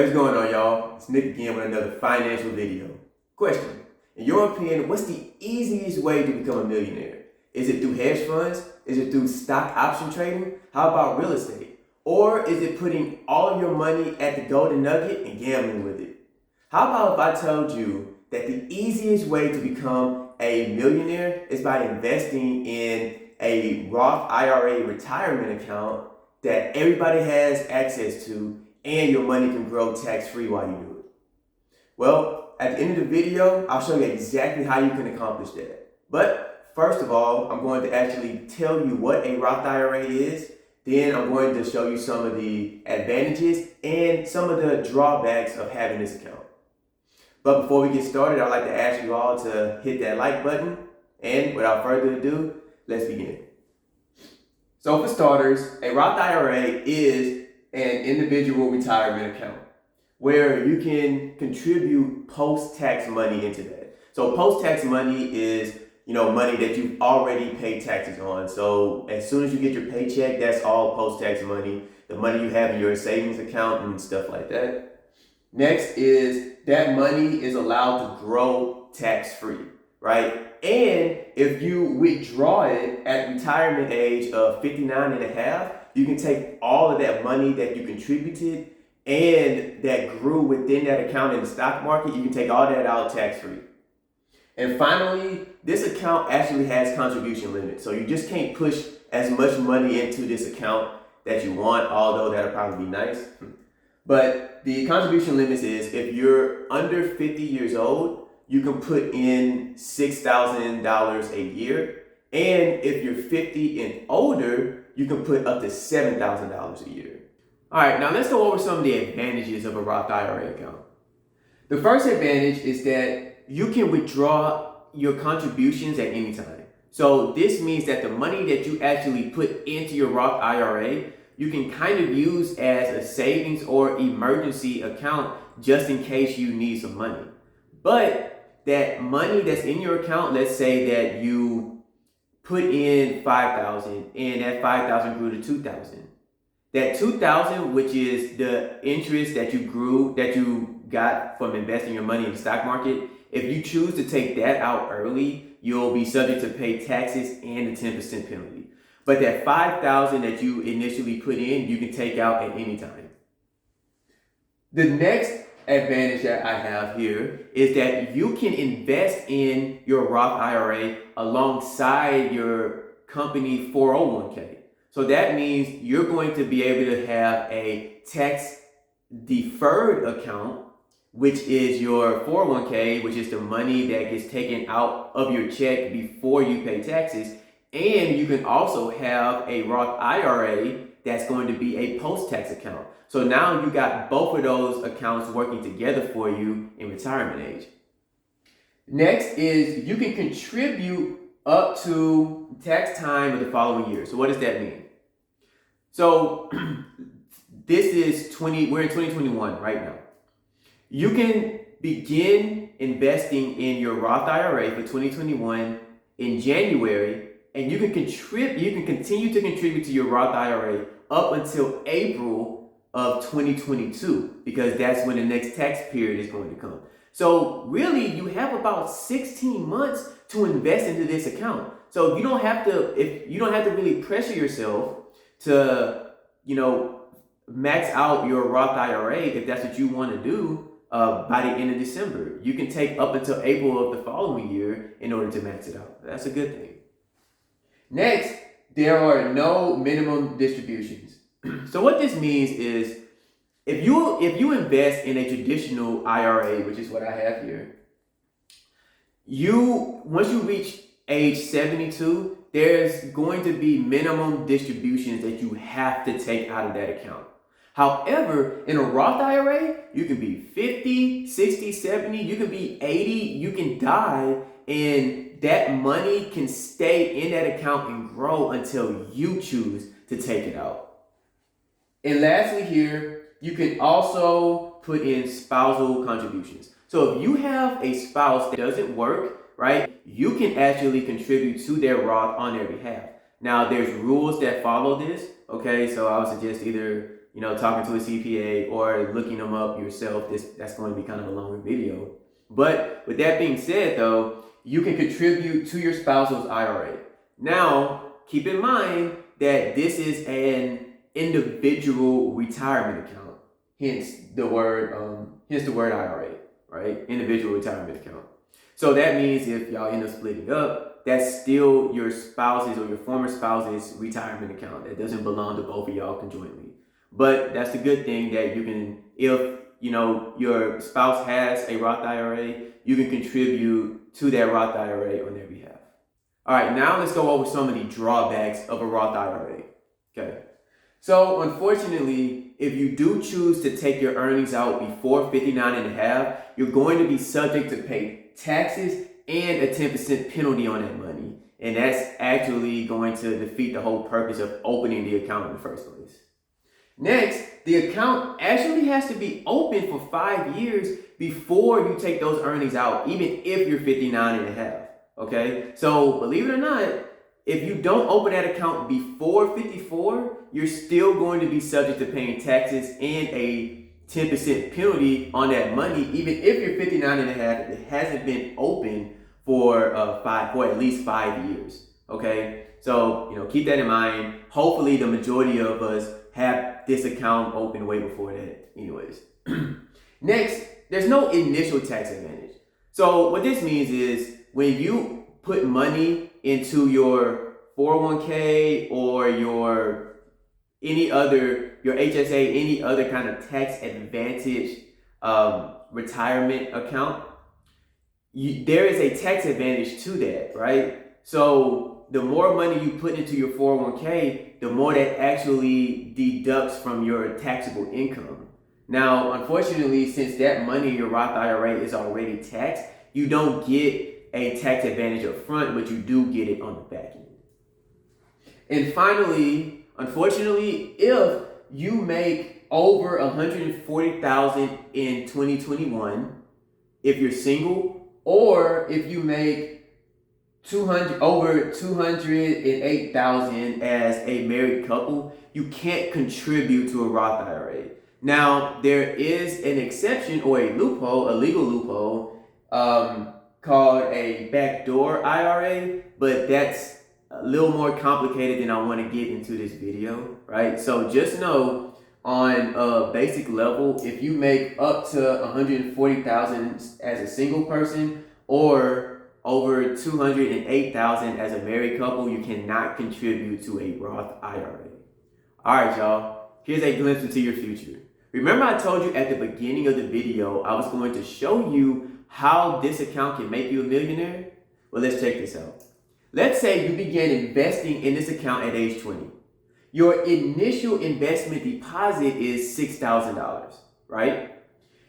Hey, what's going on, y'all? It's Nick again with another financial video. Question: in your opinion, what's the easiest way to become a millionaire? Is it through hedge funds? Is it through stock option trading? How about real estate? Or is it putting all of your money at the golden nugget and gambling with it? How about if I told you that the easiest way to become a millionaire is by investing in a Roth IRA retirement account that everybody has access to, and your money can grow tax-free while you do it? Well, at the end of the video, I'll show you exactly how you can accomplish that. But first of all, I'm going to actually tell you what a Roth IRA is. Then I'm going to show you some of the advantages and some of the drawbacks of having this account. But before we get started, I'd like to ask you all to hit that like button. And without further ado, let's begin. So for starters, a Roth IRA is an individual retirement account where you can contribute post-tax money into that. So post-tax money is, money that you've already paid taxes on. So as soon as you get your paycheck, that's all post-tax money, the money you have in your savings account and stuff like that. Next is that money is allowed to grow tax-free, right? And if you withdraw it at retirement age of 59 and a half, you can take all of that money that you contributed and that grew within that account in the stock market, you can take all that out tax-free. And finally, this account actually has contribution limits. So you just can't push as much money into this account that you want, although that'll probably be nice. But the contribution limits is if you're under 50 years old, you can put in $6,000 a year. And if you're 50 and older, you can put up to $7,000 a year. All right, now let's go over some of the advantages of a Roth IRA account. The first advantage is that you can withdraw your contributions at any time. So this means that the money that you actually put into your Roth IRA, you can kind of use as a savings or emergency account just in case you need some money. But that money that's in your account, let's say that you put in $5,000 and that $5,000 grew to $2,000. That $2,000, which is the interest that you got from investing your money in the stock market, if you choose to take that out early, you'll be subject to pay taxes and a 10% penalty. But that $5,000 that you initially put in, you can take out at any time. The next advantage that I have here is that you can invest in your Roth IRA alongside your company 401k. So that means you're going to be able to have a tax deferred account, which is your 401k, which is the money that gets taken out of your check before you pay taxes. And you can also have a Roth IRA that's going to be a post-tax account. So now you got both of those accounts working together for you in retirement age. Next is you can contribute up to tax time of the following year. So what does that mean? So we're in 2021 right now. You can begin investing in your Roth IRA for 2021 in January, and you can continue to contribute to your Roth IRA up until April of 2022, because that's when the next tax period is going to come. So really, you have about 16 months to invest into this account. So you don't have to really pressure yourself to, max out your Roth IRA if that's what you want to do by the end of December. You can take up until April of the following year in order to max it out. That's a good thing. Next, there are no minimum distributions. So what this means is if you invest in a traditional IRA, which is what I have here, once you reach age 72, there's going to be minimum distributions that you have to take out of that account. However, in a Roth IRA, you can be 50, 60, 70, you can be 80, you can die, and that money can stay in that account and grow until you choose to take it out. And lastly here, you can also put in spousal contributions. So if you have a spouse that doesn't work, right, you can actually contribute to their Roth on their behalf. Now, there's rules that follow this, okay? So I would suggest either talking to a CPA or looking them up yourself. That's going to be kind of a longer video. But with that being said, though, you can contribute to your spouse's IRA. Now, keep in mind that this is an individual retirement account. Hence the word IRA, right? Individual retirement account. So that means if y'all end up splitting up, that's still your spouse's or your former spouse's retirement account. That doesn't belong to both of y'all conjointly. But that's the good thing that you can, if your spouse has a Roth IRA, you can contribute to that Roth IRA on their behalf. All right, now let's go over some of the drawbacks of a Roth IRA. Okay. So unfortunately, if you do choose to take your earnings out before 59 and a half, you're going to be subject to pay taxes and a 10% penalty on that money. And that's actually going to defeat the whole purpose of opening the account in the first place. Next, the account actually has to be open for 5 years before you take those earnings out, even if you're 59 and a half. Okay? So believe it or not, if you don't open that account before 54, you're still going to be subject to paying taxes and a 10% penalty on that money, even if you're 59 and a half, it hasn't been open for at least 5 years. Okay? So, keep that in mind. Hopefully the majority of us have this account open way before that anyways. Next, there's no initial tax advantage. So what this means is when you put money into your 401k or your HSA, any other kind of tax advantage retirement account, there is a tax advantage to that, right? So the more money you put into your 401k, the more that actually deducts from your taxable income. Now, unfortunately, since that money in your Roth IRA is already taxed, you don't get a tax advantage up front, but you do get it on the back end. And finally, unfortunately, if you make over $140,000 in 2021, if you're single, or if you make over $208,000 as a married couple, you can't contribute to a Roth IRA. Now, there is an exception or a legal loophole, called a backdoor IRA, but that's a little more complicated than I want to get into this video, right? So just know on a basic level, if you make up to $140,000 as a single person or over $208,000 as a married couple, you cannot contribute to a Roth IRA. All right, y'all, here's a glimpse into your future. Remember I told you at the beginning of the video, I was going to show you how this account can make you a millionaire? Well, let's check this out. Let's say you began investing in this account at age 20. Your initial investment deposit is $6,000, right?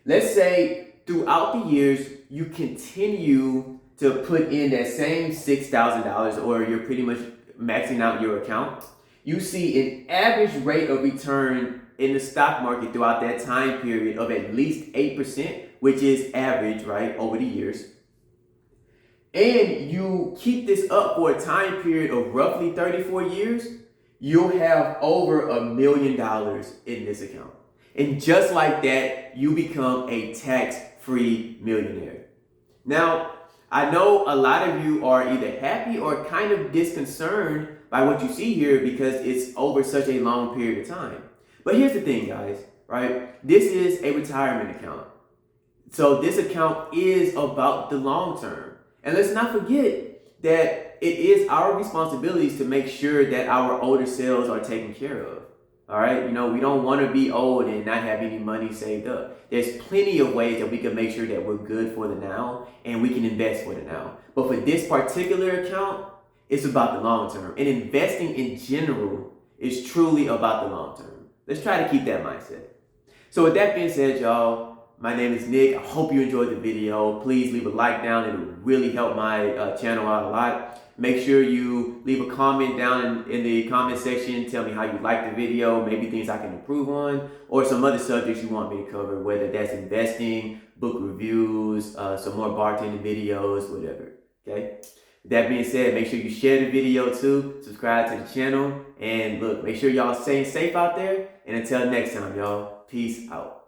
Let's say throughout the years, you continue to put in that same $6,000, or you're pretty much maxing out your account. You see an average rate of return in the stock market throughout that time period of at least 8%, which is average, right, over the years. And you keep this up for a time period of roughly 34 years, you'll have over $1 million in this account. And just like that, you become a tax-free millionaire. Now, I know a lot of you are either happy or kind of disconcerted by what you see here because it's over such a long period of time. But here's the thing, guys, right? This is a retirement account. So this account is about the long term. And let's not forget that it is our responsibilities to make sure that our older selves are taken care of. All right? We don't want to be old and not have any money saved up. There's plenty of ways that we can make sure that we're good for the now and we can invest for the now. But for this particular account, it's about the long term. And investing in general is truly about the long term. Let's try to keep that mindset. So with that being said, y'all, my name is Nick. I hope you enjoyed the video. Please leave a like down. It will really help my channel out a lot. Make sure you leave a comment down in the comment section. Tell me how you like the video, maybe things I can improve on, or some other subjects you want me to cover, whether that's investing, book reviews, some more bartending videos, whatever. Okay? With that being said, make sure you share the video too, subscribe to the channel, and look, make sure y'all staying safe out there. And until next time, y'all, peace out.